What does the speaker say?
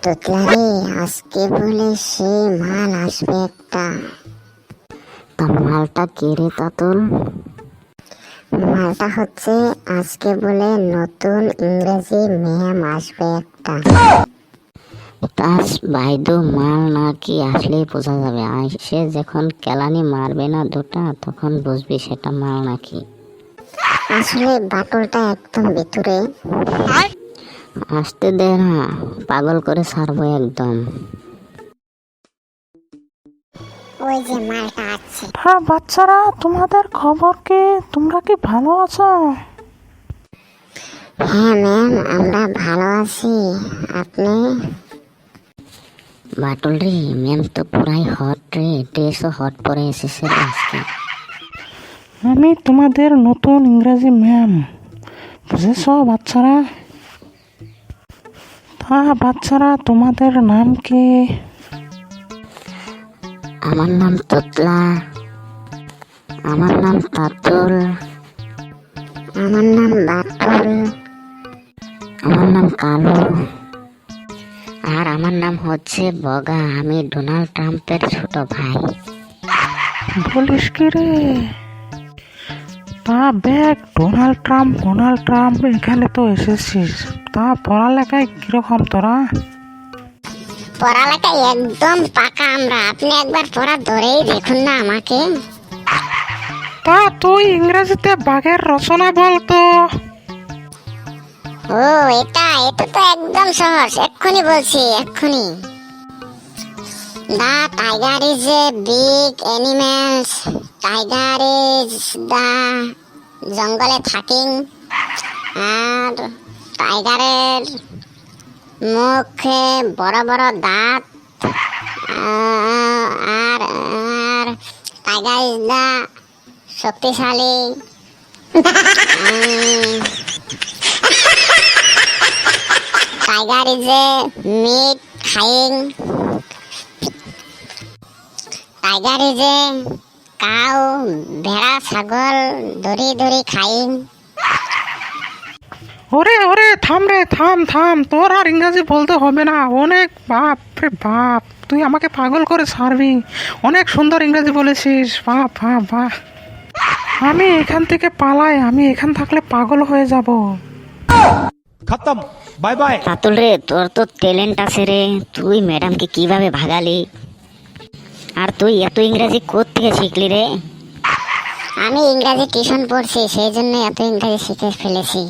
তোতলারে আজকে বলে সেই মাল আসবে একটা। তা মালটা কে রে তাতুল? মালটা হচ্ছে আজকে বলে নতুন ইংরেজি ম্যাম আসবে একটা। তার বাইদু মাল নাকি আসলেই বোঝা যাবে। সে যখন কেলানি মারবে না দুটা তখন বুঝবি সেটা মাল নাকি। আসলে বাটলটা একদম ভিতরে, আসতে দে না, পাগল করে ছাড়বো একদম। ওই যে মালটা আছে। হ্যাঁ বাচ্চারা, তোমাদের খবর কি? তোমরা কি ভালো আছো? হ্যাঁ ম্যাম, আমরা ভালো আছি। আপনি? বাটুল রে, ম্যাম তো পুরাই হট রে, ড্রেসও হট পরে এসেছে আজকে। আমি তোমাদের নতুন ইংরেজি ম্যাম, বুঝেছো বাচ্চারা? তা বাচ্চারা, তোমাদের নাম কি? আমার নাম তোতলা। আমার নাম তাতুল। আমার নাম বাটুল। আমার নাম কালু। আর আমার নাম হচ্ছে বগা। আমি ডোনাল্ড ট্রাম্পের ছোট ভাই। বলিস কি রে? তা দেখ, ডোনাল্ড ট্রাম্প এখানে তো এসেছিস। তা পড়ালেখায় কিরকম তোরা? পড়ালেখায় একদম পাকা আমরা। আপনি একবার পড়া ধরেই দেখুন না আমাকে। তা তুই ইংরেজিতে বাঘের রচনা বলতো। ও এটা তো একদম সহজ, এক্ষুনি বলছি এক্ষুনি। The tiger is a big animal. Tiger is the জঙ্গলে থাকেন। আর টাইগারের মুখে বড় বড় দাঁত। আর টাইগার ইজ দা শক্তিশালী। টাইগার ইজ এ মিট খাইং। টাইগার ইজ এ কাউ, ভেড়া ছাগল ধরি ধরি খাইং। ওরে থাম রে, থাম। তোর আর ইংরেজি বলতে হবে না। অনেক, বাপ রে বাপ, তুই আমাকে পাগল করে ছাড়বি। অনেক সুন্দর ইংরেজি বলেছিস, বাপ। আমি এখান থেকে পালাই। আমি এখান থাকলে পাগল হয়ে যাব। খতম, বাই বাই। তাতুল রে, তোর তো ট্যালেন্ট আছে রে। তুই ম্যাডামকে কিভাবে ভাগালি? আর তুই এত ইংরেজি কোত্থেকে শিখলি রে? আমি ইংরেজি টিউশন পড়ছি, সেই জন্য এত ইংরেজি শিখে ফেলেছি।